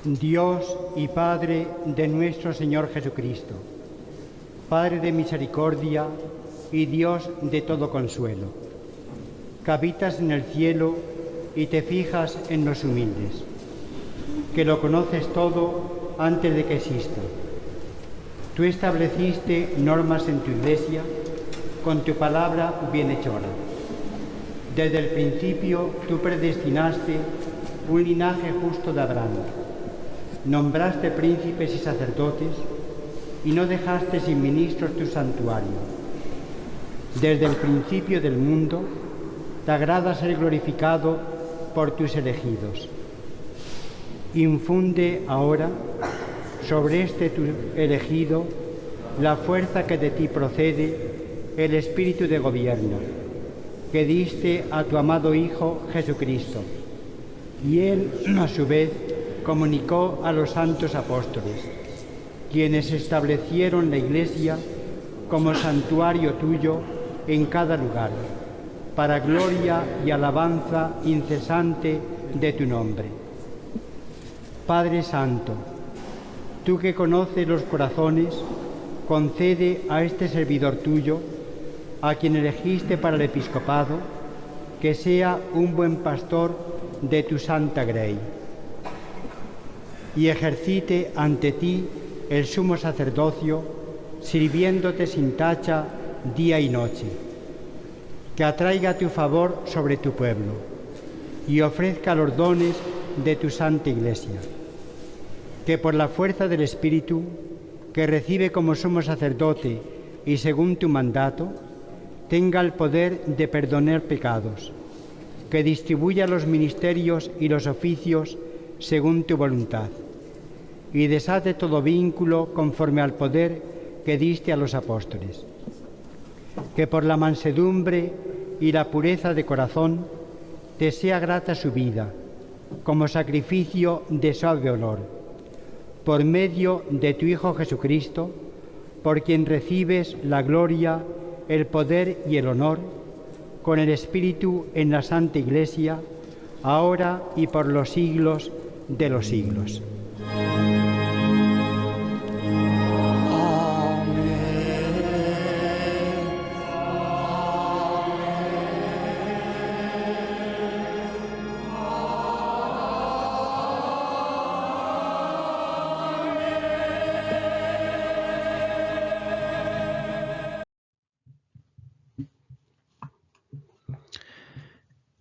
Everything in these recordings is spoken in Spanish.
Dios y Padre de nuestro Señor Jesucristo, Padre de misericordia y Dios de todo consuelo, que habitas en el cielo y te fijas en los humildes, que lo conoces todo antes de que exista. Tú estableciste normas en tu Iglesia con tu palabra bienhechora. Desde el principio tú predestinaste un linaje justo de Abraham. Nombraste príncipes y sacerdotes y no dejaste sin ministros tu santuario. Desde el principio del mundo te agrada ser glorificado por tus elegidos. Infunde ahora sobre este tu elegido la fuerza que de ti procede, el espíritu de gobierno que diste a tu amado Hijo Jesucristo, y Él a su vez comunicó a los santos apóstoles, quienes establecieron la Iglesia como santuario tuyo en cada lugar, para gloria y alabanza incesante de tu nombre. Padre Santo, tú que conoces los corazones, concede a este servidor tuyo, a quien elegiste para el episcopado, que sea un buen pastor de tu santa grey, y ejercite ante ti el sumo sacerdocio, sirviéndote sin tacha día y noche, que atraiga tu favor sobre tu pueblo y ofrezca los dones de tu santa Iglesia, que por la fuerza del Espíritu, que recibe como sumo sacerdote y según tu mandato, tenga el poder de perdonar pecados, que distribuya los ministerios y los oficios según tu voluntad, y desate todo vínculo conforme al poder que diste a los apóstoles, que por la mansedumbre y la pureza de corazón te sea grata su vida, como sacrificio de suave olor, por medio de tu Hijo Jesucristo, por quien recibes la gloria, el poder y el honor, con el Espíritu en la Santa Iglesia, ahora y por los siglos de los siglos.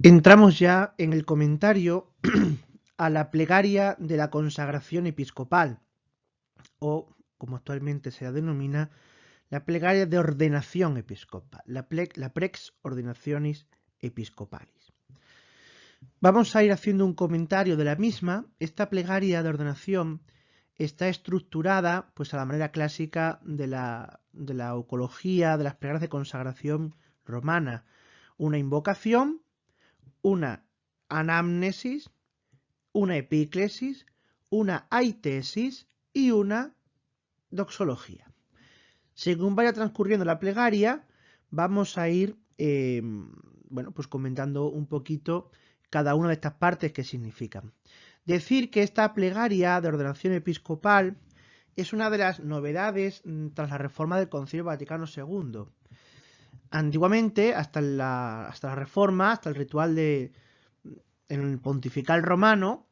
Entramos ya en el comentario a la plegaria de la consagración episcopal, o como actualmente se denomina, la plegaria de ordenación episcopal, la Prex Ordinationis Episcopalis. Vamos a ir haciendo un comentario de la misma. Esta plegaria de ordenación está estructurada pues a la manera clásica de la eucología, de las plegarias de consagración romana. Una invocación, una anamnesis, una epíclesis, una aitesis y una doxología. Según vaya transcurriendo la plegaria, vamos a ir pues comentando un poquito cada una de estas partes que significan. Decir que esta plegaria de ordenación episcopal es una de las novedades tras la reforma del Concilio Vaticano II. Antiguamente, hasta la reforma, hasta el ritual en el pontifical romano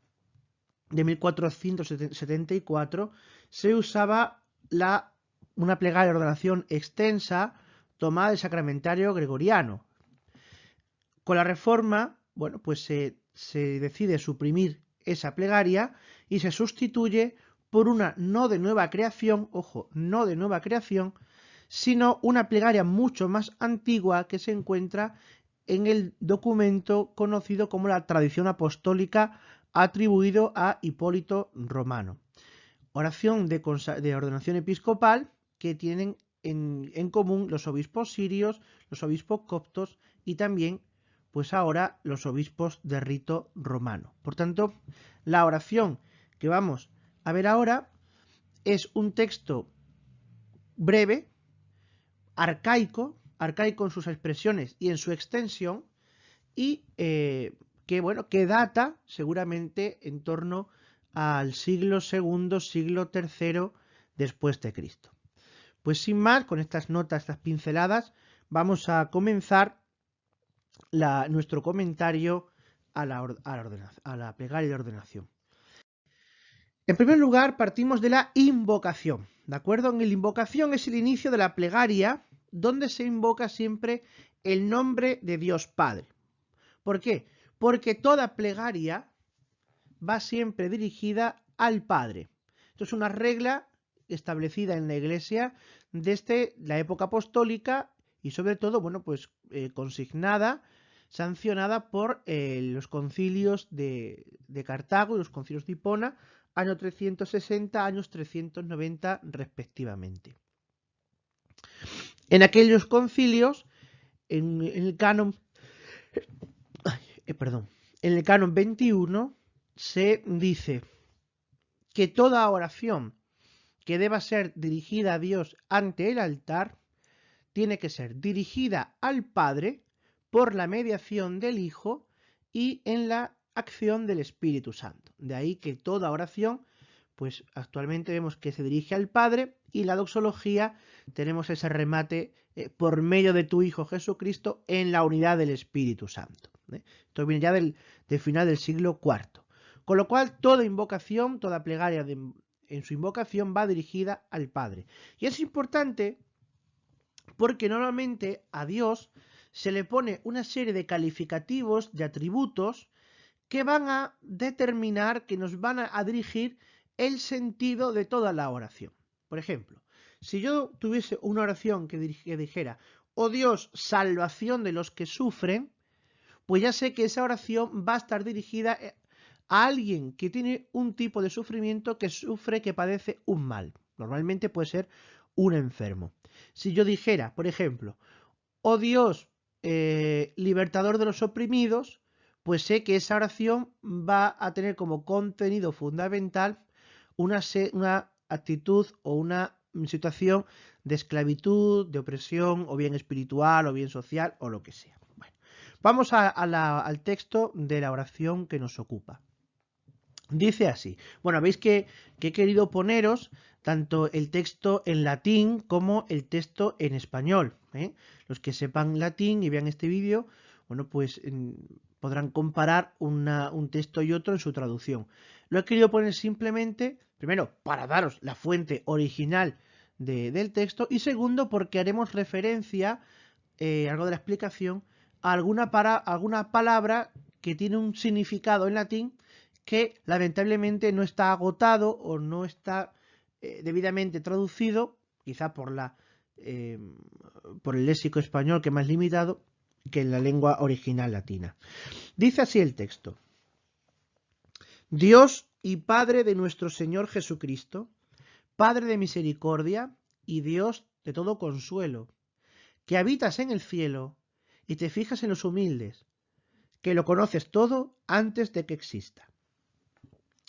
de 1474, se usaba una plegaria de ordenación extensa tomada del sacramentario gregoriano. Con la reforma, pues se decide suprimir esa plegaria y se sustituye por una no de nueva creación, ojo, no de nueva creación, sino una plegaria mucho más antigua que se encuentra en el documento conocido como la Tradición Apostólica atribuido a Hipólito Romano. Oración de ordenación episcopal que tienen en común los obispos sirios, los obispos coptos y también, pues ahora, los obispos de rito romano. Por tanto, la oración que vamos a ver ahora es un texto breve, arcaico en sus expresiones y en su extensión, y que data seguramente en torno al siglo II, siglo III después de Cristo. Pues sin más, con estas notas, estas pinceladas, vamos a comenzar nuestro comentario a la plegaria de ordenación. En primer lugar, partimos de la invocación, ¿de acuerdo? En la invocación es el inicio de la plegaria, donde se invoca siempre el nombre de Dios Padre. ¿Por qué? Porque toda plegaria va siempre dirigida al Padre. Esto es una regla establecida en la Iglesia desde la época apostólica y sobre todo, bueno, pues consignada, sancionada por los concilios de Cartago y los concilios de Hipona, año 360, años 390 respectivamente. En aquellos concilios, en el canon, en el canon 21 se dice que toda oración que deba ser dirigida a Dios ante el altar tiene que ser dirigida al Padre por la mediación del Hijo y en la acción del Espíritu Santo. De ahí que toda oración, pues actualmente vemos que se dirige al Padre, y la doxología tenemos ese remate por medio de tu Hijo Jesucristo en la unidad del Espíritu Santo. Esto viene ya del final del siglo IV. Con lo cual toda invocación, toda plegaria en su invocación va dirigida al Padre. Y es importante porque normalmente a Dios se le pone una serie de calificativos, de atributos, que van a determinar, que nos van a dirigir el sentido de toda la oración. Por ejemplo, si yo tuviese una oración que dijera, oh Dios, salvación de los que sufren, pues ya sé que esa oración va a estar dirigida a alguien que tiene un tipo de sufrimiento, que sufre, que padece un mal. Normalmente puede ser un enfermo. Si yo dijera, por ejemplo, oh Dios, libertador de los oprimidos, pues sé que esa oración va a tener como contenido fundamental una actitud o una situación de esclavitud, de opresión, o bien espiritual, o bien social, o lo que sea. Bueno, vamos al texto de la oración que nos ocupa. Dice así. Bueno, veis que he querido poneros tanto el texto en latín como el texto en español. Los que sepan latín y vean este vídeo, bueno, pues podrán comparar un texto y otro en su traducción. Lo he querido poner simplemente, primero, para daros la fuente original del texto, y segundo, porque haremos referencia, a lo largo de la explicación, a alguna palabra que tiene un significado en latín que lamentablemente no está agotado o no está debidamente traducido, quizá por el léxico español, que es más limitado que en la lengua original latina. Dice así el texto: Dios y Padre de nuestro Señor Jesucristo, Padre de misericordia y Dios de todo consuelo, que habitas en el cielo y te fijas en los humildes, que lo conoces todo antes de que exista.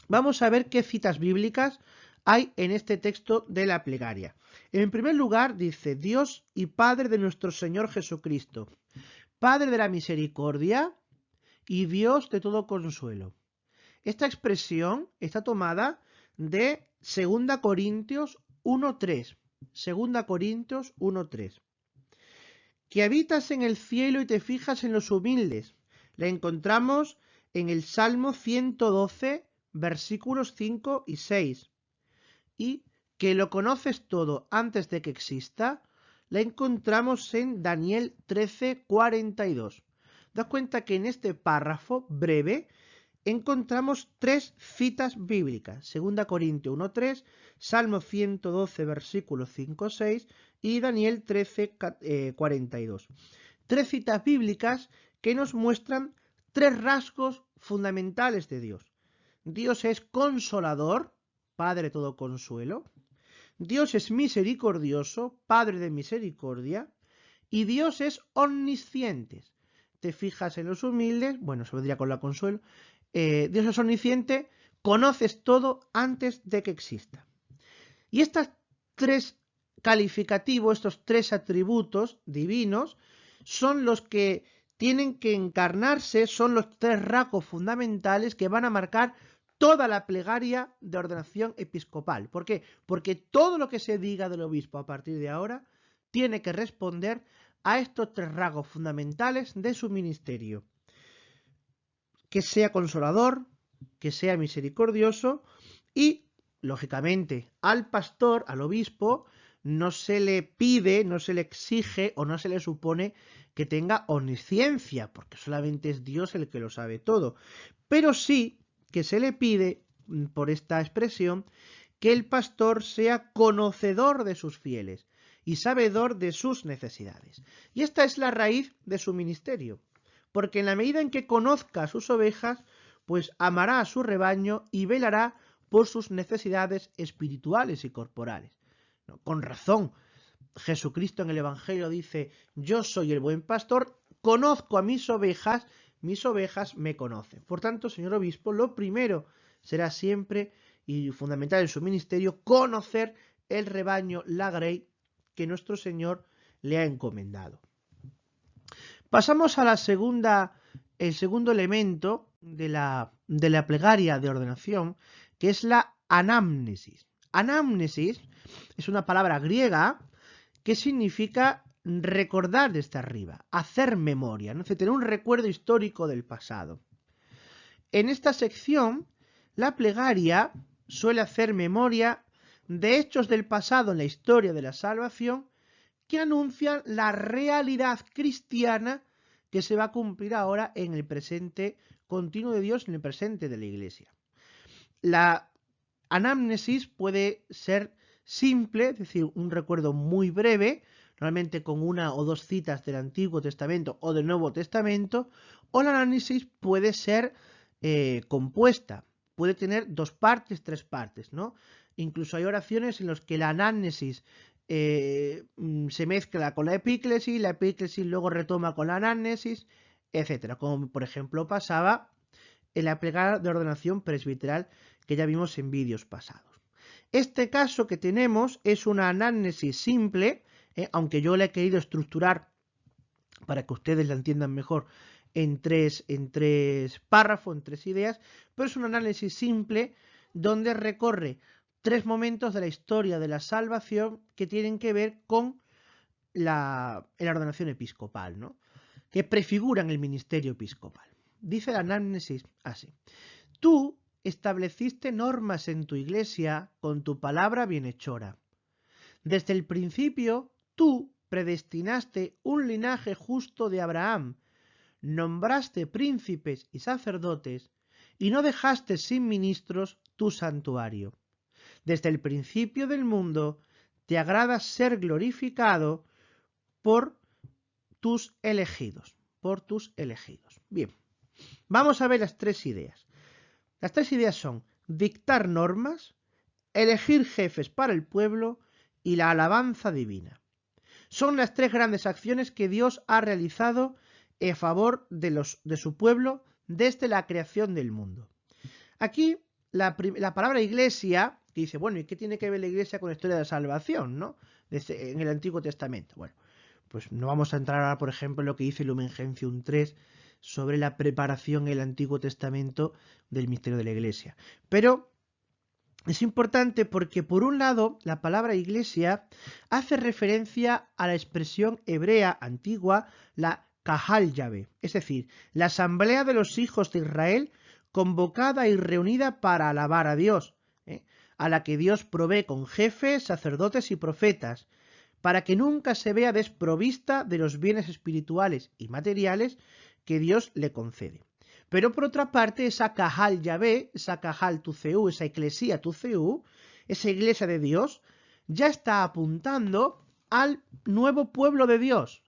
Vamos a ver qué citas bíblicas hay en este texto de la plegaria. En primer lugar dice, Dios y Padre de nuestro Señor Jesucristo, Padre de la misericordia y Dios de todo consuelo. Esta expresión está tomada de 2 Corintios 1:3. 2 Corintios 1:3. Que habitas en el cielo y te fijas en los humildes. La encontramos en el Salmo 112, versículos 5 y 6. Y que lo conoces todo antes de que exista, la encontramos en Daniel 13:42. Das cuenta que en este párrafo breve encontramos 3 citas bíblicas: 2 Corintios 1:3, Salmo 112, versículos 5-6 y Daniel 13:42. 3 citas bíblicas que nos muestran 3 rasgos fundamentales de Dios. Dios es consolador, Padre de todo consuelo. Dios es misericordioso, Padre de misericordia. Y Dios es omnisciente. Te fijas en los humildes, bueno, se vendría con la consuelo. Dios es omnisciente, conoces todo antes de que exista. Y estos 3 calificativos, estos 3 atributos divinos, son los que tienen que encarnarse, son los 3 rasgos fundamentales que van a marcar toda la plegaria de ordenación episcopal. ¿Por qué? Porque todo lo que se diga del obispo a partir de ahora tiene que responder a estos tres rasgos fundamentales de su ministerio. Que sea consolador, que sea misericordioso y, lógicamente, al pastor, al obispo, no se le pide, no se le exige o no se le supone que tenga omnisciencia, porque solamente es Dios el que lo sabe todo. Pero sí que se le pide, por esta expresión, que el pastor sea conocedor de sus fieles y sabedor de sus necesidades. Y esta es la raíz de su ministerio, porque en la medida en que conozca a sus ovejas, pues amará a su rebaño y velará por sus necesidades espirituales y corporales. ¿No? Con razón, Jesucristo en el Evangelio dice: yo soy el buen pastor, conozco a mis ovejas me conocen. Por tanto, señor obispo, lo primero será siempre y fundamental en su ministerio conocer el rebaño, la grey, que nuestro Señor le ha encomendado. Pasamos a el segundo elemento de la plegaria de ordenación, que es la anamnesis. Anamnesis es una palabra griega que significa recordar desde arriba, hacer memoria, ¿no? Es decir, tener un recuerdo histórico del pasado. En esta sección, la plegaria suele hacer memoria de hechos del pasado en la historia de la salvación que anuncian la realidad cristiana que se va a cumplir ahora en el presente continuo de Dios, en el presente de la Iglesia. La anamnesis puede ser simple, es decir, un recuerdo muy breve, normalmente con una o dos citas del Antiguo Testamento o del Nuevo Testamento, o la anamnesis puede ser compuesta, puede tener 2 partes, 3 partes, ¿no? Incluso hay oraciones en las que la anamnesis se mezcla con la epíclesis luego retoma con la anamnesis, etcétera, como por ejemplo pasaba en la plegaria de ordenación presbiteral que ya vimos en vídeos pasados. Este caso que tenemos es una anamnesis simple, aunque yo la he querido estructurar para que ustedes la entiendan mejor en tres párrafos, en 3 ideas, pero es un análisis simple donde recorre 3 momentos de la historia de la salvación que tienen que ver con la ordenación episcopal, ¿no? Que prefiguran el ministerio episcopal. Dice la anamnesis así: tú estableciste normas en tu iglesia con tu palabra bienhechora. Desde el principio, tú predestinaste un linaje justo de Abraham, nombraste príncipes y sacerdotes, y no dejaste sin ministros tu santuario. Desde el principio del mundo, te agrada ser glorificado por tus elegidos, Bien, vamos a ver las 3 ideas. Las 3 ideas son dictar normas, elegir jefes para el pueblo y la alabanza divina. Son las 3 grandes acciones que Dios ha realizado en favor de su pueblo desde la creación del mundo. Aquí la palabra iglesia, que dice, bueno, ¿y qué tiene que ver la iglesia con la historia de la salvación, ¿no? En el Antiguo Testamento. Bueno, pues no vamos a entrar ahora, por ejemplo, en lo que dice Lumen Gentium 3 sobre la preparación en el Antiguo Testamento del misterio de la iglesia. Pero es importante porque, por un lado, la palabra iglesia hace referencia a la expresión hebrea antigua, la Kahal Yahvé, es decir, la asamblea de los hijos de Israel convocada y reunida para alabar a Dios, a la que Dios provee con jefes, sacerdotes y profetas, para que nunca se vea desprovista de los bienes espirituales y materiales que Dios le concede. Pero por otra parte, esa Kahal Yahvé, esa Kahal Tuceu, esa Eclesia Tuceu, esa iglesia de Dios, ya está apuntando al nuevo pueblo de Dios,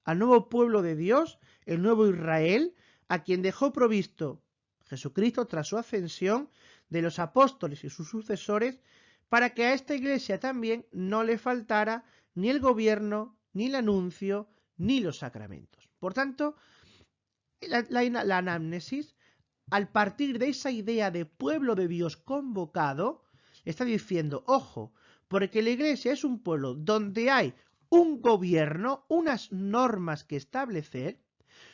al nuevo pueblo de Dios, el nuevo Israel, a quien dejó provisto Jesucristo tras su ascensión de los apóstoles y sus sucesores, para que a esta iglesia también no le faltara ni el gobierno, ni el anuncio, ni los sacramentos. Por tanto, la anamnesis, al partir de esa idea de pueblo de Dios convocado, está diciendo, ojo, porque la iglesia es un pueblo donde hay un gobierno, unas normas que establecer,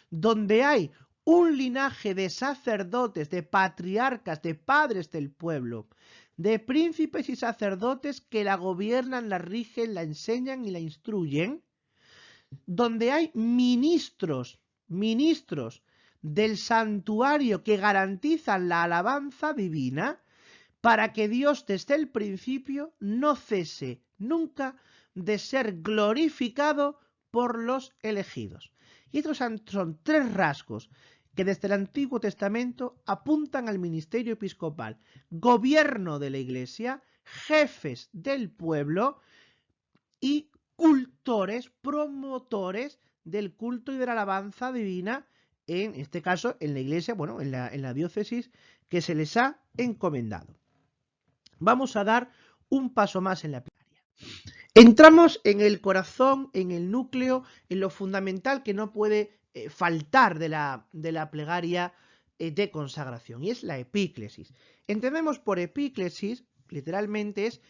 donde hay un linaje de sacerdotes, de patriarcas, de padres del pueblo, de príncipes y sacerdotes que la gobiernan, la rigen, la enseñan y la instruyen, donde hay ministros del santuario que garantizan la alabanza divina, para que Dios desde el principio no cese nunca de ser glorificado por los elegidos. Y estos son tres rasgos que desde el Antiguo Testamento apuntan al ministerio episcopal: gobierno de la Iglesia, jefes del pueblo y cultores, promotores del culto y de la alabanza divina, en este caso en la Iglesia, bueno, en la diócesis que se les ha encomendado. Vamos a dar un paso más en la plegaria. Entramos en el corazón, en el núcleo, en lo fundamental que no puede faltar de la plegaria de consagración, y es la epíclesis. Entendemos por epíclesis, literalmente es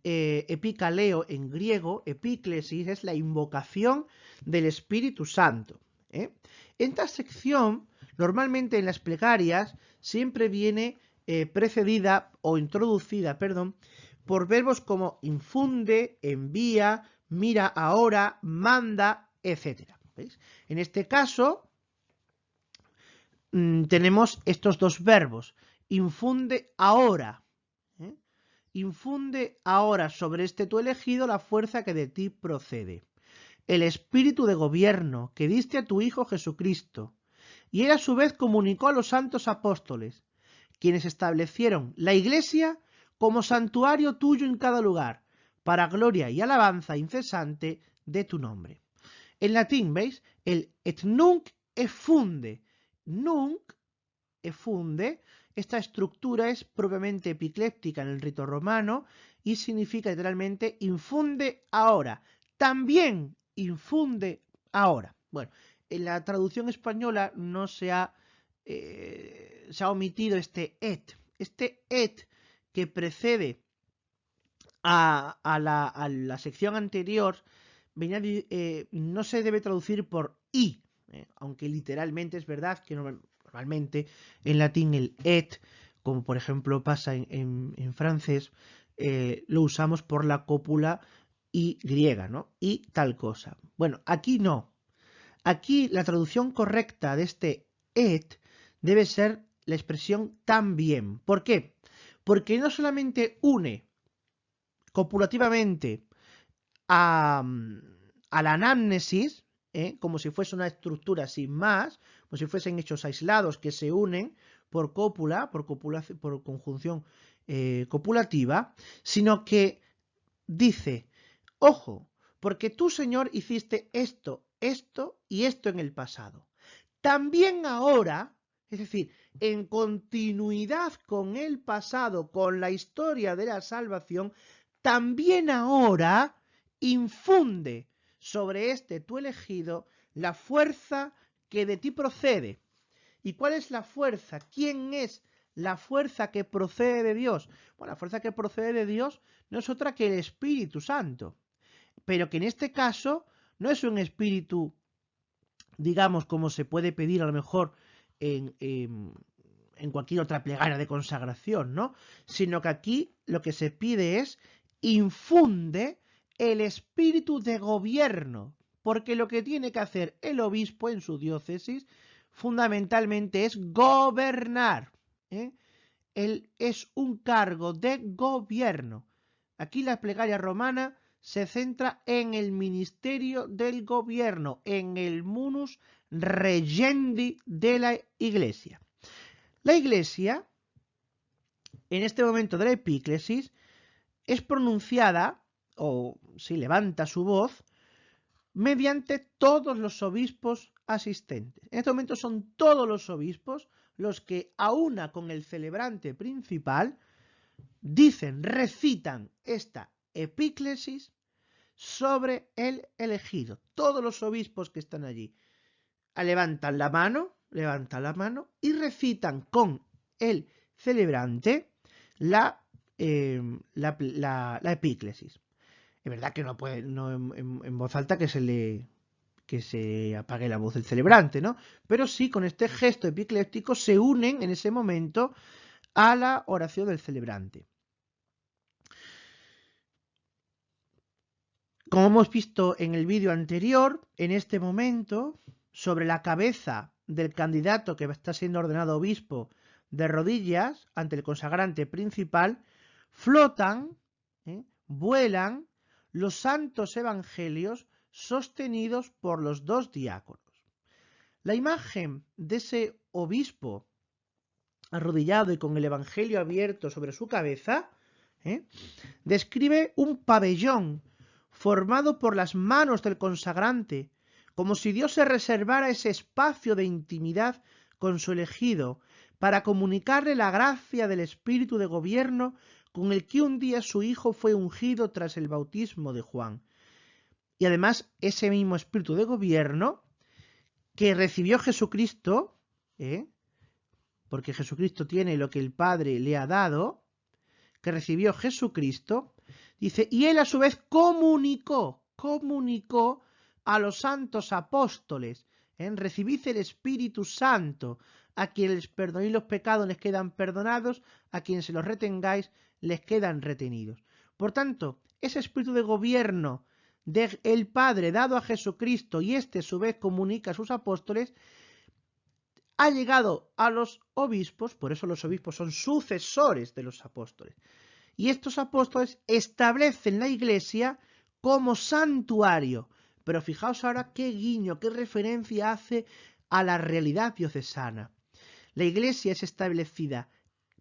epikaleo en griego. Epíclesis es la invocación del Espíritu Santo. En esta sección, normalmente en las plegarias, siempre viene precedida o introducida, por verbos como infunde, envía, mira ahora, manda, etc. ¿Veis? En este caso tenemos estos dos verbos: infunde ahora. Infunde ahora sobre este tu elegido la fuerza que de ti procede, el espíritu de gobierno que diste a tu Hijo Jesucristo, y él a su vez comunicó a los santos apóstoles, quienes establecieron la Iglesia como santuario tuyo en cada lugar, para gloria y alabanza incesante de tu nombre. En latín, ¿veis? El et nunc effunde. Nunc effunde. Esta estructura es propiamente epicléctica en el rito romano y significa literalmente infunde ahora. También infunde ahora. Bueno, en la traducción española no se ha omitido este et. Este et que precede a la sección anterior no se debe traducir por i, aunque literalmente es verdad que normalmente en latín el et, como por ejemplo pasa en francés, lo usamos por la cópula y griega, ¿no? Y tal cosa. Bueno, aquí no. Aquí la traducción correcta de este et debe ser la expresión también. ¿Por qué? Porque no solamente une copulativamente a la anamnesis, como si fuese una estructura sin más, como si fuesen hechos aislados que se unen por cópula, por conjunción copulativa, sino que dice: ojo, porque tú, Señor, hiciste esto, esto y esto en el pasado. También ahora, es decir, en continuidad con el pasado, con la historia de la salvación, también ahora infunde sobre este tu elegido la fuerza que de ti procede. ¿Y cuál es la fuerza? ¿Quién es la fuerza que procede de Dios? Bueno, la fuerza que procede de Dios no es otra que el Espíritu Santo, pero que en este caso no es un espíritu, digamos, como se puede pedir a lo mejor en cualquier otra plegaria de consagración, ¿no? Sino que aquí lo que se pide es: infunde el espíritu de gobierno, porque lo que tiene que hacer el obispo en su diócesis fundamentalmente es gobernar. Él es un cargo de gobierno. Aquí la plegaria romana se centra en el ministerio del gobierno, en el munus regendi de la Iglesia. La Iglesia, en este momento de la epíclesis, es pronunciada, o si levanta su voz, mediante todos los obispos asistentes. En este momento son todos los obispos los que, a una con el celebrante principal, dicen, recitan esta epíclesis sobre el elegido. Todos los obispos que están allí levantan la mano y recitan con el celebrante la epíclesis. Es verdad que no puede, no en voz alta, que se le que se apague la voz del celebrante, ¿no? Pero sí, con este gesto epicléptico se unen en ese momento a la oración del celebrante. Como hemos visto en el vídeo anterior, en este momento, sobre la cabeza del candidato que está siendo ordenado obispo de rodillas ante el consagrante principal, flotan, vuelan los santos evangelios sostenidos por los dos diáconos. La imagen de ese obispo arrodillado y con el evangelio abierto sobre su cabeza, describe un pabellón formado por las manos del consagrante, como si Dios se reservara ese espacio de intimidad con su elegido, para comunicarle la gracia del espíritu de gobierno con el que un día su hijo fue ungido tras el bautismo de Juan. Y además ese mismo espíritu de gobierno que recibió Jesucristo, porque Jesucristo tiene lo que el Padre le ha dado, que recibió Jesucristo, dice, y él a su vez comunicó a los santos apóstoles, recibid el Espíritu Santo, a quienes les perdonéis los pecados les quedan perdonados, a quienes se los retengáis les quedan retenidos. Por tanto, ese espíritu de gobierno del Padre dado a Jesucristo y este a su vez comunica a sus apóstoles, ha llegado a los obispos, por eso los obispos son sucesores de los apóstoles. Y estos apóstoles establecen la Iglesia como santuario. Pero fijaos ahora qué guiño, qué referencia hace a la realidad diocesana. La Iglesia es establecida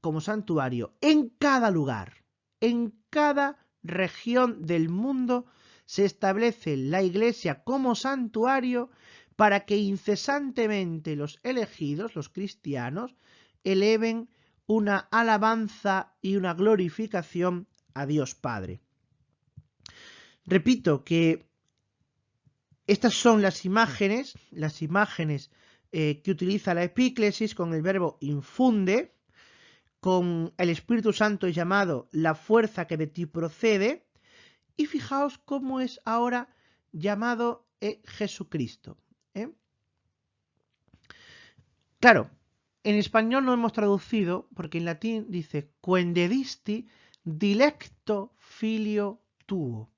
como santuario en cada lugar, en cada región del mundo se establece la Iglesia como santuario para que incesantemente los elegidos, los cristianos, eleven una alabanza y una glorificación a Dios Padre. Repito que estas son las imágenes que utiliza la epíclesis con el verbo infunde, con el Espíritu Santo llamado la fuerza que de ti procede, y fijaos cómo es ahora llamado Jesucristo. Claro, en español no hemos traducido, porque en latín dice quem dedisti dilecto filio tuo,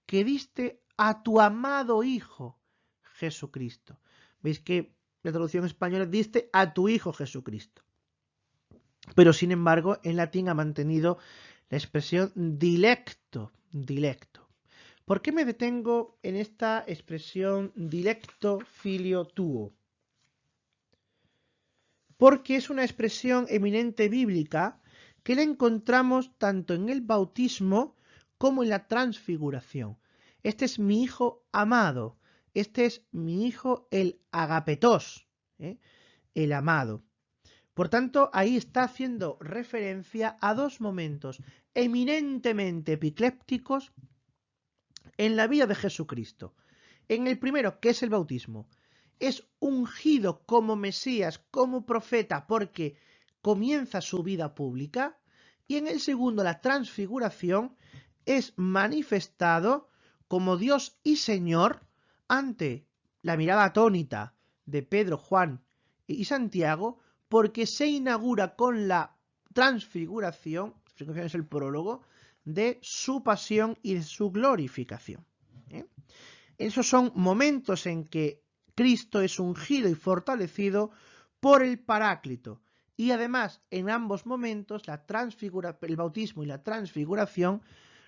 que diste a tu amado Hijo Jesucristo. Veis que la traducción española diste a tu Hijo Jesucristo. Pero sin embargo, en latín ha mantenido la expresión dilecto. ¿Por qué me detengo en esta expresión dilecto filio tuo? Porque es una expresión eminente bíblica que la encontramos tanto en el bautismo como en la transfiguración. Este es mi Hijo amado, este es mi Hijo el agapetos, el amado. Por tanto, ahí está haciendo referencia a dos momentos eminentemente epiclépticos en la vida de Jesucristo. En el primero, que es el bautismo, es ungido como Mesías, como profeta, porque comienza su vida pública. Y en el segundo, la transfiguración, es manifestado como Dios y Señor ante la mirada atónita de Pedro, Juan y Santiago, porque se inaugura con la transfiguración, es el prólogo, de su pasión y de su glorificación. Esos son momentos en que Cristo es ungido y fortalecido por el Paráclito. Y además, en ambos momentos, el bautismo y la transfiguración,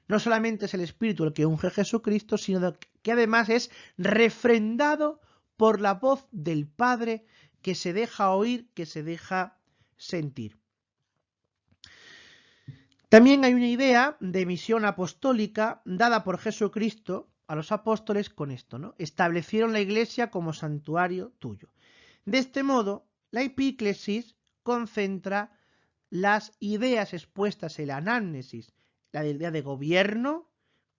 no solamente es el Espíritu el que unge a Jesucristo, sino que además es refrendado por la voz del Padre que se deja oír, que se deja sentir. También hay una idea de misión apostólica dada por Jesucristo a los apóstoles con esto, ¿no? Establecieron la Iglesia como santuario tuyo. De este modo, la epíclesis concentra las ideas expuestas en la anámnesis, la idea de gobierno,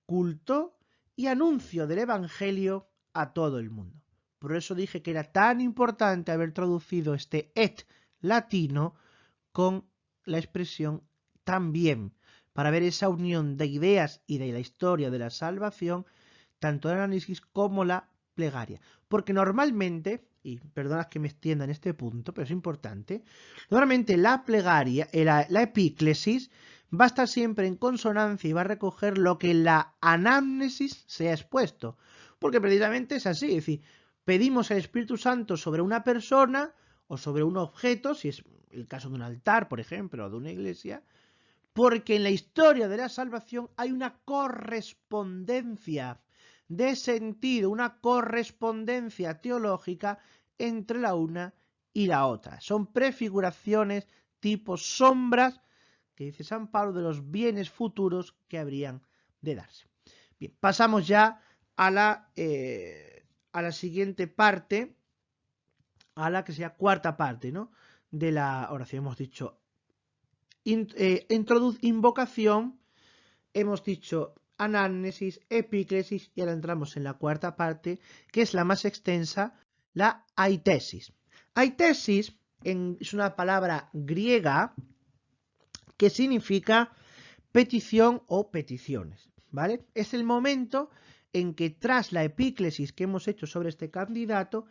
culto y anuncio del Evangelio a todo el mundo. Por eso dije que era tan importante haber traducido este et latino con la expresión también, para ver esa unión de ideas y de la historia de la salvación, tanto el análisis como la plegaria? Porque normalmente, y perdonad que me extienda en este punto, pero es importante, normalmente la plegaria, la epíclesis, va a estar siempre en consonancia y va a recoger lo que en la anamnesis se ha expuesto. Porque precisamente es así, es decir, pedimos al Espíritu Santo sobre una persona o sobre un objeto, si es el caso de un altar, por ejemplo, o de una iglesia, porque en la historia de la salvación hay una correspondencia de sentido, una correspondencia teológica entre la una y la otra. Son prefiguraciones tipo sombras, que dice San Pablo, de los bienes futuros que habrían de darse. Bien, pasamos ya a la siguiente parte, a la que sea cuarta parte, ¿no?, de la oración. Hemos dicho invocación, hemos dicho anamnesis, epíclesis, y ahora entramos en la cuarta parte, que es la más extensa, la aitesis. Aitesis es una palabra griega que significa petición o peticiones, ¿vale? Es el momento en que tras la epíclesis que hemos hecho sobre este candidato,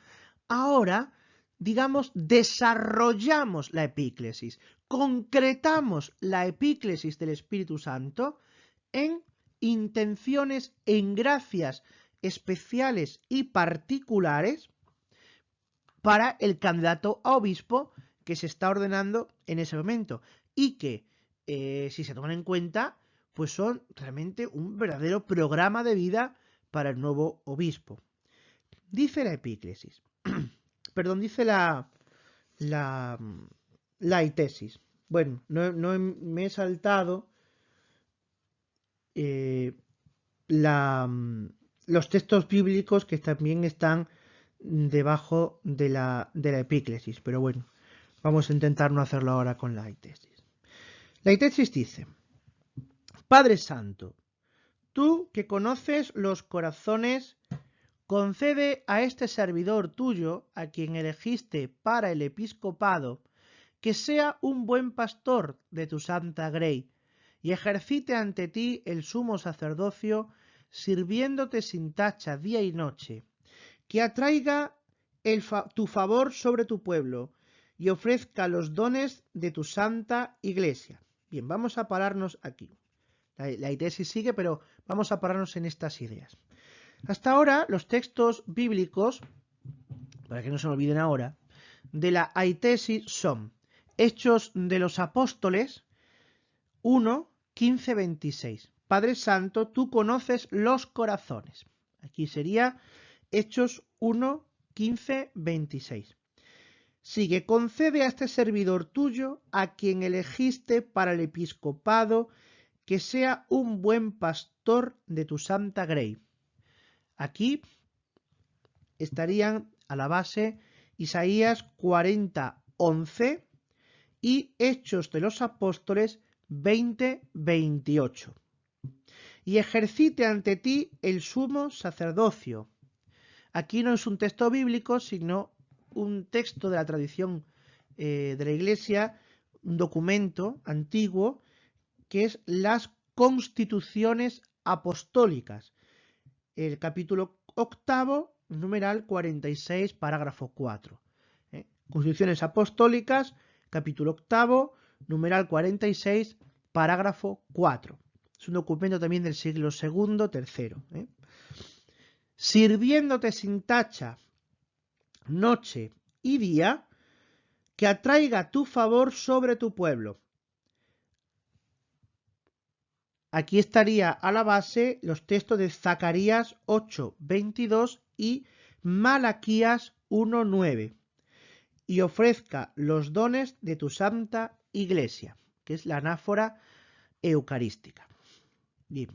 ahora, digamos, desarrollamos la epíclesis, concretamos la epíclesis del Espíritu Santo en intenciones, en gracias especiales y particulares para el candidato a obispo que se está ordenando en ese momento y que, si se toman en cuenta, pues son realmente un verdadero programa de vida para el nuevo obispo. Dice la epíclesis, perdón, dice la aitesis. Bueno, me he saltado los textos bíblicos que también están debajo de la epíclesis, pero bueno, vamos a intentar no hacerlo ahora con la aitesis. La aitesis dice: Padre Santo, tú que conoces los corazones, concede a este servidor tuyo, a quien elegiste para el episcopado, que sea un buen pastor de tu santa grey, y ejercite ante ti el sumo sacerdocio, sirviéndote sin tacha día y noche, que atraiga tu favor sobre tu pueblo, y ofrezca los dones de tu santa iglesia. Bien, vamos a pararnos aquí. La aitesis sigue, pero vamos a pararnos en estas ideas. Hasta ahora, los textos bíblicos, para que no se me olviden ahora, de la aitesis son Hechos de los Apóstoles 1, 15, 26. Padre Santo, tú conoces los corazones. Aquí sería Hechos 1, 15, 26. Sigue: concede a este servidor tuyo, a quien elegiste para el episcopado, que sea un buen pastor de tu santa grey. Aquí estarían a la base Isaías 40, 11 y Hechos de los Apóstoles 20, 28. Y ejercite ante ti el sumo sacerdocio. Aquí no es un texto bíblico, sino un texto de la tradición de la Iglesia, un documento antiguo, que es las Constituciones Apostólicas, el capítulo 8, numeral 46, parágrafo 4. Constituciones Apostólicas, capítulo 8, numeral 46, parágrafo 4. Es un documento también del siglo II, III. Sirviéndote sin tacha, noche y día, que atraiga tu favor sobre tu pueblo. Aquí estaría a la base los textos de Zacarías 8, 22 y Malaquías 1, 9. Y ofrezca los dones de tu santa iglesia, que es la anáfora eucarística. Bien,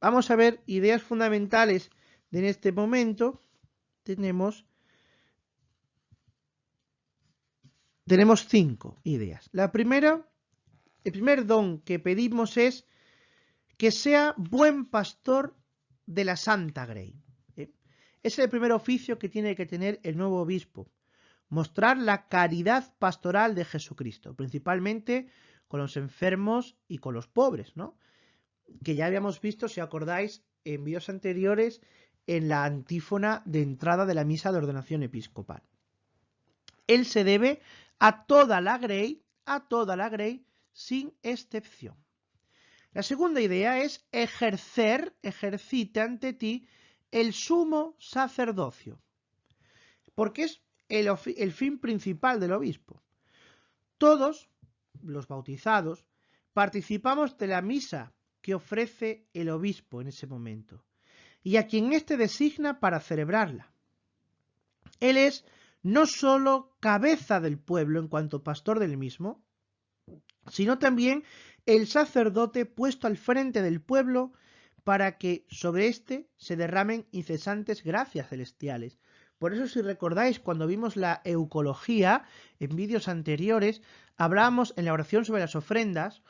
vamos a ver ideas fundamentales de en este momento. Tenemos 5 ideas. La primera, el primer don que pedimos es que sea buen pastor de la santa grey. Ese es el primer oficio que tiene que tener el nuevo obispo: mostrar la caridad pastoral de Jesucristo, principalmente con los enfermos y con los pobres, ¿no? Que ya habíamos visto, si acordáis, en vídeos anteriores, en la antífona de entrada de la misa de ordenación episcopal. Él se debe a toda la grey, sin excepción. La segunda idea es ejercita ante ti el sumo sacerdocio, porque es el fin principal del obispo. Todos los bautizados participamos de la misa que ofrece el obispo en ese momento y a quien éste designa para celebrarla. Él es no solo cabeza del pueblo en cuanto pastor del mismo, sino también el sacerdote puesto al frente del pueblo para que sobre éste se derramen incesantes gracias celestiales. Por eso, si recordáis, cuando vimos la eucología en vídeos anteriores, hablábamos en la oración sobre las ofrendas,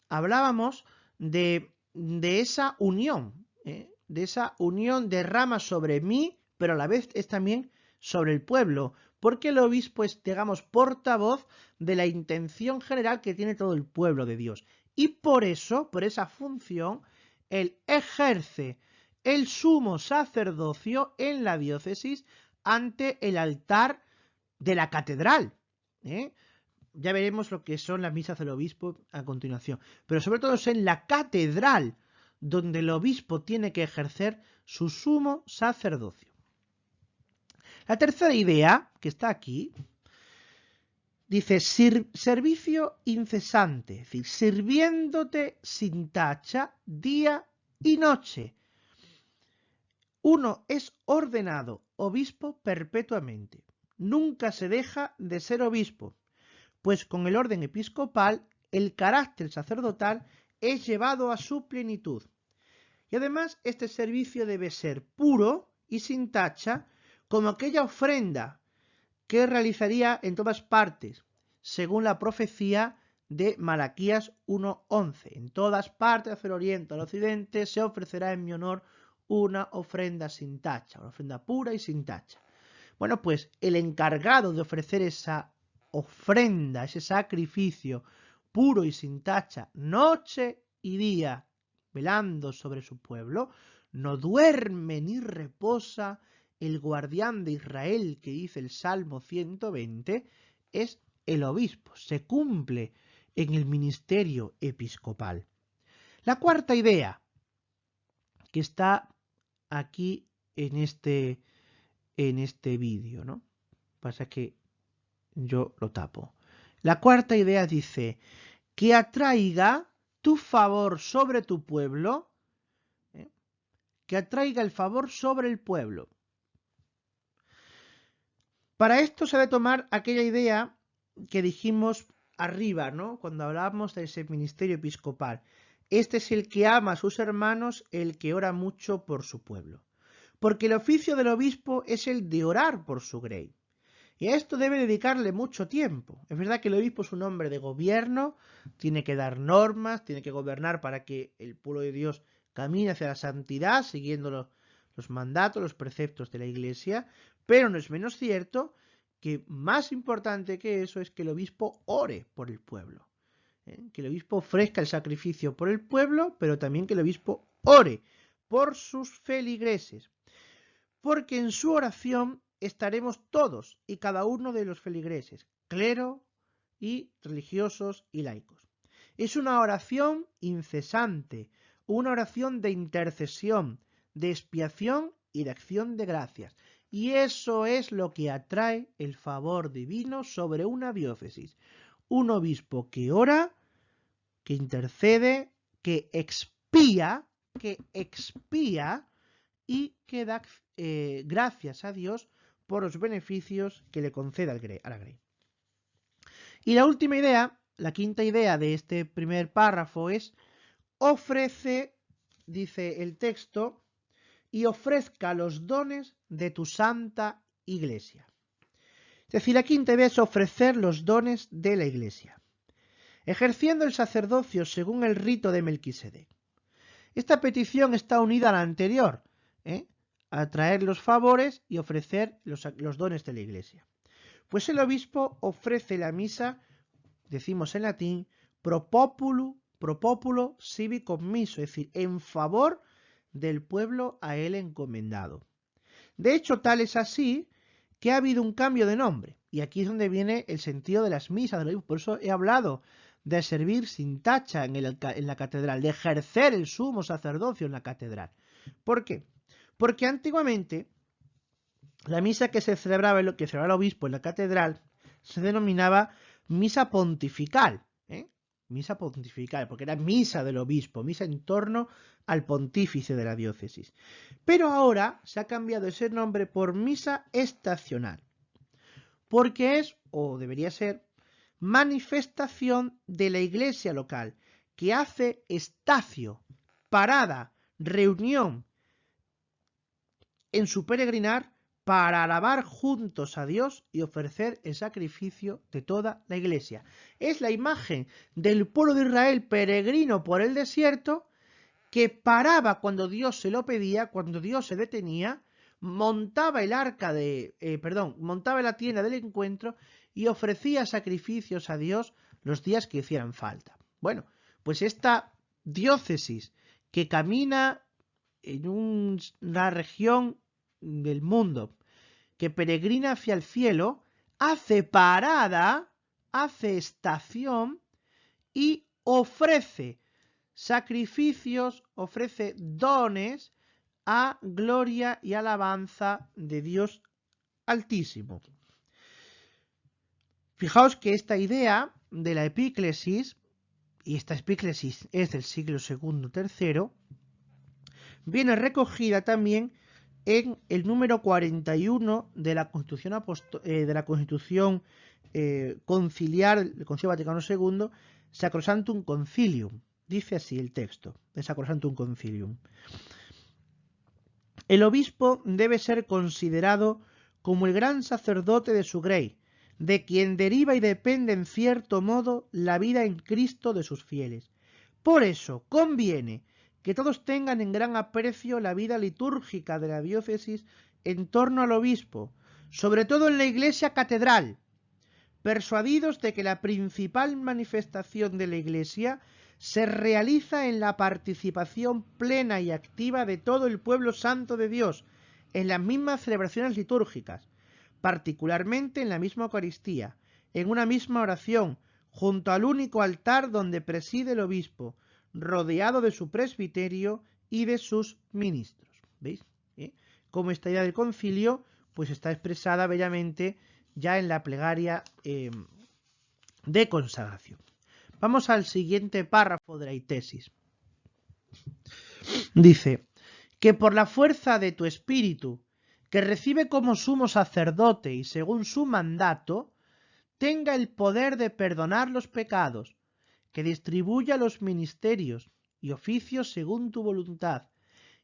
hablábamos de esa unión, de esa unión derrama sobre mí, pero a la vez es también sobre el pueblo, porque el obispo es, digamos, portavoz de la intención general que tiene todo el pueblo de Dios. Y por eso, por esa función, él ejerce el sumo sacerdocio en la diócesis ante el altar de la catedral. Ya veremos lo que son las misas del obispo a continuación. Pero sobre todo es en la catedral donde el obispo tiene que ejercer su sumo sacerdocio. La tercera idea, que está aquí, dice servicio incesante, es decir, sirviéndote sin tacha día y noche. Uno es ordenado obispo perpetuamente. Nunca se deja de ser obispo, pues con el orden episcopal el carácter sacerdotal es llevado a su plenitud. Y además este servicio debe ser puro y sin tacha, como aquella ofrenda que realizaría en todas partes, según la profecía de Malaquías 1:11. En todas partes, hacia el oriente al occidente, se ofrecerá en mi honor una ofrenda sin tacha, una ofrenda pura y sin tacha. Bueno, pues el encargado de ofrecer esa ofrenda, ese sacrificio puro y sin tacha, noche y día, velando sobre su pueblo, no duerme ni reposa. El guardián de Israel, que dice el Salmo 120, es el obispo, se cumple en el ministerio episcopal. La cuarta idea, que está aquí en este vídeo, ¿no? Pasa que yo lo tapo. La cuarta idea dice que atraiga tu favor sobre tu pueblo, que atraiga el favor sobre el pueblo. Para esto se debe tomar aquella idea que dijimos arriba, ¿no? Cuando hablábamos de ese ministerio episcopal. Este es el que ama a sus hermanos, el que ora mucho por su pueblo. Porque el oficio del obispo es el de orar por su grey. Y a esto debe dedicarle mucho tiempo. Es verdad que el obispo es un hombre de gobierno, tiene que dar normas, tiene que gobernar para que el pueblo de Dios camine hacia la santidad, siguiendo los mandatos, los preceptos de la Iglesia, pero no es menos cierto que más importante que eso es que el obispo ore por el pueblo. Que el obispo ofrezca el sacrificio por el pueblo, pero también que el obispo ore por sus feligreses. Porque en su oración estaremos todos y cada uno de los feligreses, clero y religiosos y laicos. Es una oración incesante, una oración de intercesión, de expiación y de acción de gracias. Y eso es lo que atrae el favor divino sobre una diócesis. Un obispo que ora, que intercede, que expía y que da gracias a Dios por los beneficios que le concede a la grey. Y la última idea, la quinta idea de este primer párrafo es ofrece, dice el texto, y ofrezca los dones de tu santa iglesia. Es decir, la quinta idea es ofrecer los dones de la iglesia, ejerciendo el sacerdocio según el rito de Melquisedec. Esta petición está unida a la anterior, a traer los favores y ofrecer los dones de la iglesia. Pues el obispo ofrece la misa, decimos en latín, pro populo sibi commisso, es decir, en favor del pueblo a él encomendado. De hecho, tal es así que ha habido un cambio de nombre. Y aquí es donde viene el sentido de las misas. Por eso he hablado de servir sin tacha en la catedral, de ejercer el sumo sacerdocio en la catedral. ¿Por qué? Porque antiguamente la misa que celebraba el obispo en la catedral se denominaba misa pontifical. Misa pontifical, porque era misa del obispo, misa en torno al pontífice de la diócesis. Pero ahora se ha cambiado ese nombre por misa estacional, porque es, o debería ser, manifestación de la iglesia local, que hace estacio, parada, reunión en su peregrinar para alabar juntos a Dios y ofrecer el sacrificio de toda la iglesia. Es la imagen del pueblo de Israel peregrino por el desierto, que paraba cuando Dios se lo pedía, cuando Dios se detenía, montaba montaba la tienda del encuentro y ofrecía sacrificios a Dios los días que hicieran falta. Bueno, pues esta diócesis que camina en una región del mundo que peregrina hacia el cielo, hace parada, hace estación y ofrece sacrificios, ofrece dones a gloria y alabanza de Dios Altísimo. Fijaos que esta idea de la epíclesis, y esta epíclesis es del siglo II-III, viene recogida también en el número 41 de la Constitución, Conciliar del Concilio Vaticano II, Sacrosanctum Concilium. Dice así el texto de Sacrosanctum Concilium. El obispo debe ser considerado como el gran sacerdote de su grey, de quien deriva y depende en cierto modo la vida en Cristo de sus fieles. Por eso conviene que todos tengan en gran aprecio la vida litúrgica de la diócesis en torno al obispo, sobre todo en la iglesia catedral, persuadidos de que la principal manifestación de la iglesia se realiza en la participación plena y activa de todo el pueblo santo de Dios en las mismas celebraciones litúrgicas, particularmente en la misma Eucaristía, en una misma oración, junto al único altar donde preside el obispo, rodeado de su presbiterio y de sus ministros. ¿Veis? Como esta idea del concilio pues está expresada bellamente ya en la plegaria de consagración. Vamos al siguiente párrafo de la tesis. Dice, que por la fuerza de tu espíritu, que recibe como sumo sacerdote y según su mandato, tenga el poder de perdonar los pecados, que distribuya los ministerios y oficios según tu voluntad,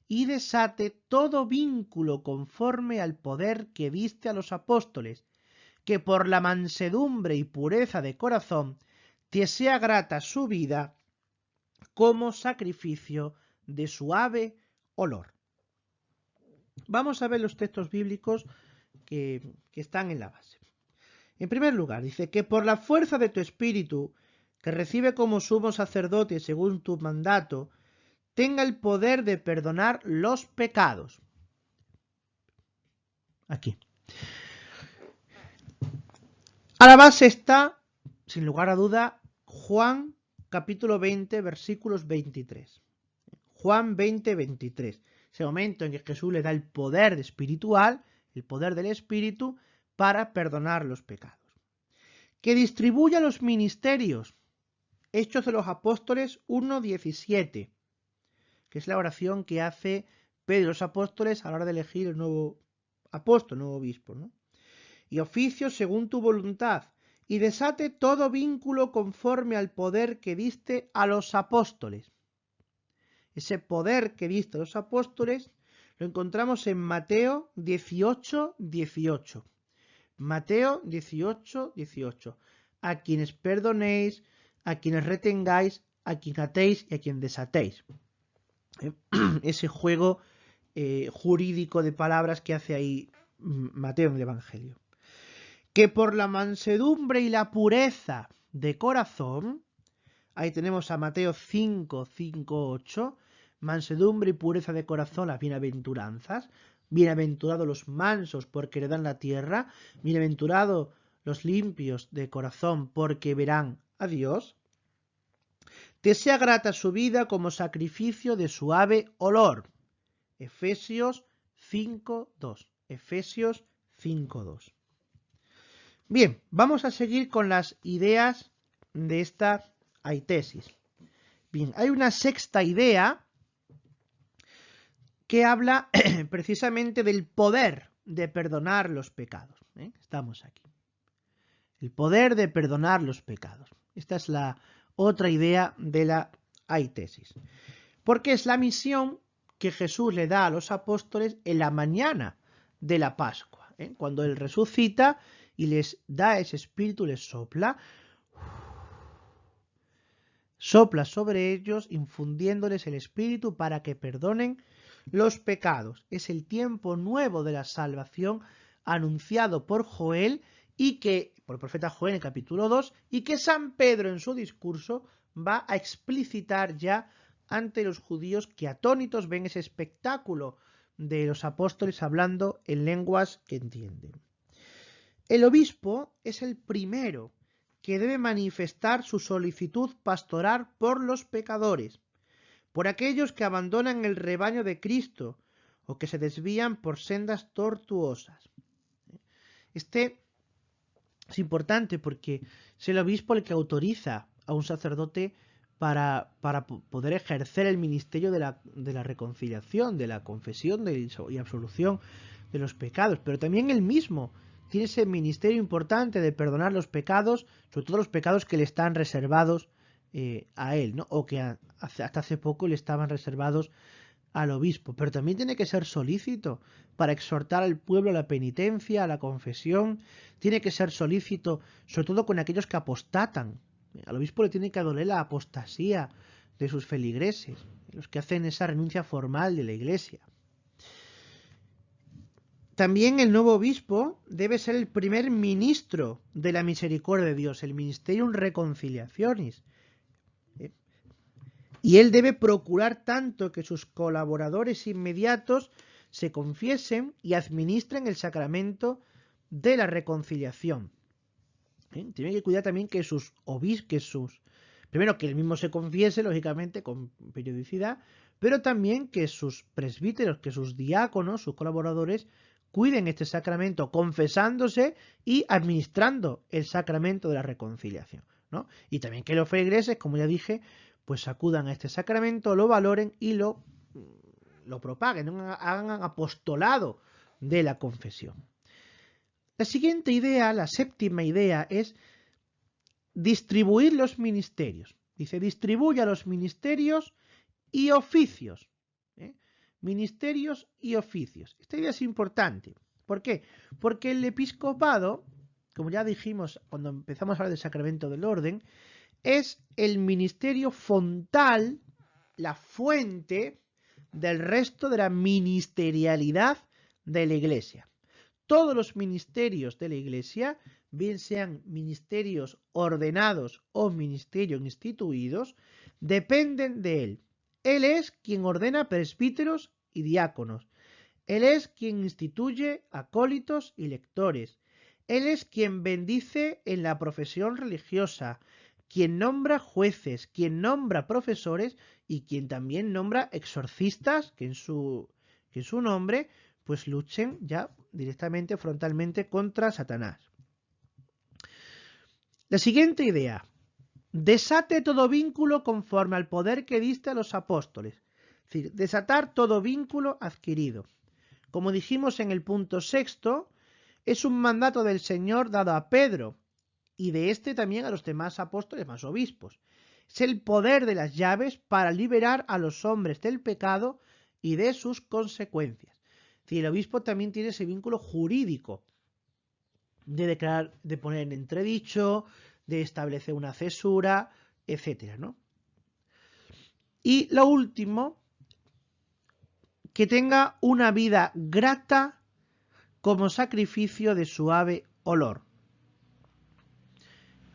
y desate todo vínculo conforme al poder que diste a los apóstoles, que por la mansedumbre y pureza de corazón te sea grata su vida como sacrificio de suave olor. Vamos a ver los textos bíblicos que están en la base. En primer lugar, dice que por la fuerza de tu espíritu, que recibe como sumo sacerdote según tu mandato, tenga el poder de perdonar los pecados. Aquí. A la base está, sin lugar a duda, Juan capítulo 20, versículos 23. Juan 20, 23. Ese momento en que Jesús le da el poder espiritual, el poder del Espíritu, para perdonar los pecados. Que distribuya los ministerios. Hechos de los Apóstoles 1:17, que es la oración que hace Pedro y los apóstoles a la hora de elegir el nuevo apóstol, nuevo obispo, ¿no? Y oficios según tu voluntad, y desate todo vínculo conforme al poder que diste a los apóstoles. Ese poder que diste a los apóstoles lo encontramos en Mateo 18:18. Mateo 18:18. A quienes perdonéis, a quienes retengáis, a quien atéis y a quien desatéis. Ese juego jurídico de palabras que hace ahí Mateo en el Evangelio. Que por la mansedumbre y la pureza de corazón, ahí tenemos a Mateo 5:5-8, mansedumbre y pureza de corazón, las bienaventuranzas. Bienaventurados los mansos, porque heredarán la tierra. Bienaventurados los limpios de corazón, porque verán a Dios. Te sea grata su vida como sacrificio de suave olor. Efesios 5:2. Efesios 5:2. Bien, vamos a seguir con las ideas de esta aitesis. Bien, hay una sexta idea que habla precisamente del poder de perdonar los pecados. Estamos aquí. El poder de perdonar los pecados. Esta es la otra idea de la aitesis. Porque es la misión que Jesús le da a los apóstoles en la mañana de la Pascua. Cuando Él resucita y les da ese espíritu, les sopla sobre ellos, infundiéndoles el espíritu para que perdonen los pecados. Es el tiempo nuevo de la salvación anunciado por Joel y que, por el profeta Joel en el capítulo 2, y que San Pedro en su discurso va a explicitar ya ante los judíos que atónitos ven ese espectáculo de los apóstoles hablando en lenguas que entienden. El obispo es el primero que debe manifestar su solicitud pastoral por los pecadores, por aquellos que abandonan el rebaño de Cristo o que se desvían por sendas tortuosas. Este es importante porque es el obispo el que autoriza a un sacerdote para poder ejercer el ministerio de la reconciliación, de la confesión y absolución de los pecados, pero también él mismo tiene ese ministerio importante de perdonar los pecados, sobre todo los pecados que le están reservados a él, ¿no? O que hasta hace poco le estaban reservados al obispo, pero también tiene que ser solícito para exhortar al pueblo a la penitencia, a la confesión, tiene que ser solícito sobre todo con aquellos que apostatan. Al obispo le tiene que doler la apostasía de sus feligreses, los que hacen esa renuncia formal de la iglesia. También el nuevo obispo debe ser el primer ministro de la misericordia de Dios, el Ministerium Reconciliationis. Y él debe procurar tanto que sus colaboradores inmediatos se confiesen y administren el sacramento de la reconciliación. Tiene que cuidar también que primero que él mismo se confiese, lógicamente, con periodicidad, pero también que sus presbíteros, que sus diáconos, sus colaboradores, cuiden este sacramento confesándose y administrando el sacramento de la reconciliación, ¿no? Y también que los feligreses, como ya dije, pues acudan a este sacramento, lo valoren y lo propaguen, ¿no? Hagan apostolado de la confesión. La siguiente idea, la séptima idea, es distribuir los ministerios. Dice, distribuya los ministerios y oficios. Ministerios y oficios. Esta idea es importante. ¿Por qué? Porque el episcopado, como ya dijimos cuando empezamos a hablar del sacramento del orden, es el ministerio fontal, la fuente del resto de la ministerialidad de la Iglesia. Todos los ministerios de la Iglesia, bien sean ministerios ordenados o ministerios instituidos, dependen de él. Él es quien ordena presbíteros y diáconos. Él es quien instituye acólitos y lectores. Él es quien bendice en la profesión religiosa, quien nombra jueces, quien nombra profesores y quien también nombra exorcistas que en su nombre pues luchen ya directamente, frontalmente contra Satanás. La siguiente idea. Desate todo vínculo conforme al poder que diste a los apóstoles. Es decir, desatar todo vínculo adquirido. Como dijimos en el punto sexto, es un mandato del Señor dado a Pedro y de este también a los demás apóstoles más obispos. Es el poder de las llaves para liberar a los hombres del pecado y de sus consecuencias. Es decir, el obispo también tiene ese vínculo jurídico de declarar, de poner en entredicho, de establecer una cesura, etcétera, ¿no? Y lo último, que tenga una vida grata como sacrificio de suave olor.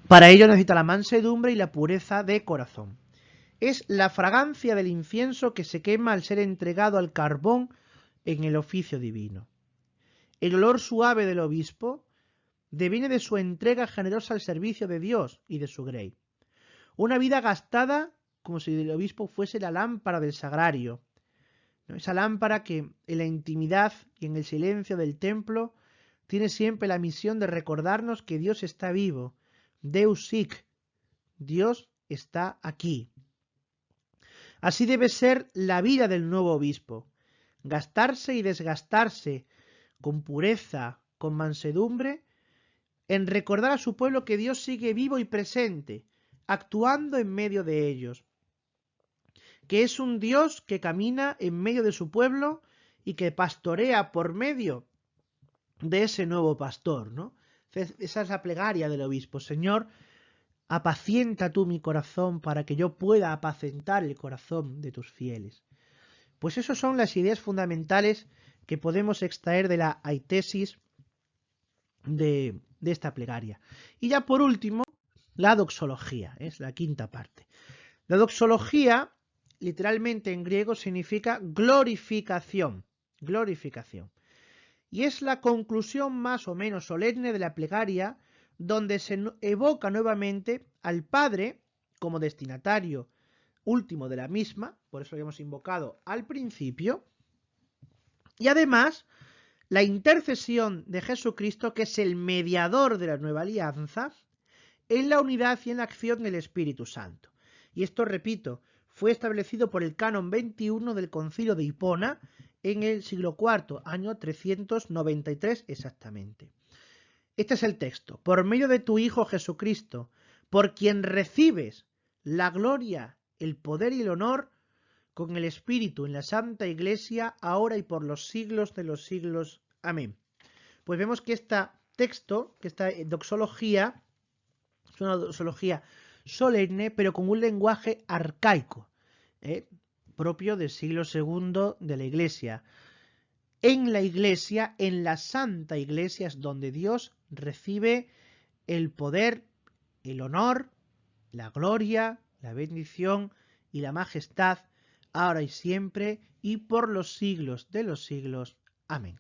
Para ello necesita la mansedumbre y la pureza de corazón. es la fragancia del incienso que se quema al ser entregado al carbón en el oficio divino. El olor suave del obispo deviene de su entrega generosa al servicio de Dios y de su grey. Una vida gastada como si el obispo fuese la lámpara del sagrario, ¿no? Esa lámpara que en la intimidad y en el silencio del templo tiene siempre la misión de recordarnos que Dios está vivo. Deus sic, Dios está aquí. Así debe ser la vida del nuevo obispo, gastarse y desgastarse con pureza, con mansedumbre, en recordar a su pueblo que Dios sigue vivo y presente, actuando en medio de ellos, que es un Dios que camina en medio de su pueblo y que pastorea por medio de ese nuevo pastor, ¿no? Esa es la plegaria del obispo. Señor, apacienta tú mi corazón para que yo pueda apacentar el corazón de tus fieles. Pues esas son las ideas fundamentales que podemos extraer de la aitesis de esta plegaria. Y ya por último, la doxología, es la quinta parte. La doxología, literalmente en griego, significa glorificación, glorificación. Y es la conclusión más o menos solemne de la plegaria, donde se evoca nuevamente al Padre como destinatario último de la misma, por eso lo hemos invocado al principio, y además la intercesión de Jesucristo, que es el mediador de la nueva alianza, en la unidad y en la acción del Espíritu Santo. Y esto, repito, fue establecido por el canon 21 del Concilio de Hipona en el siglo IV, año 393 exactamente. Este es el texto. Por medio de tu Hijo Jesucristo, por quien recibes la gloria, el poder y el honor, con el Espíritu en la Santa Iglesia, ahora y por los siglos de los siglos. Amén. Pues vemos que este texto, que esta doxología, es una doxología solemne, pero con un lenguaje arcaico, propio del siglo II de la Iglesia. En la Iglesia, en la Santa Iglesia, es donde Dios recibe el poder, el honor, la gloria, la bendición y la majestad, ahora y siempre, y por los siglos de los siglos. Amén.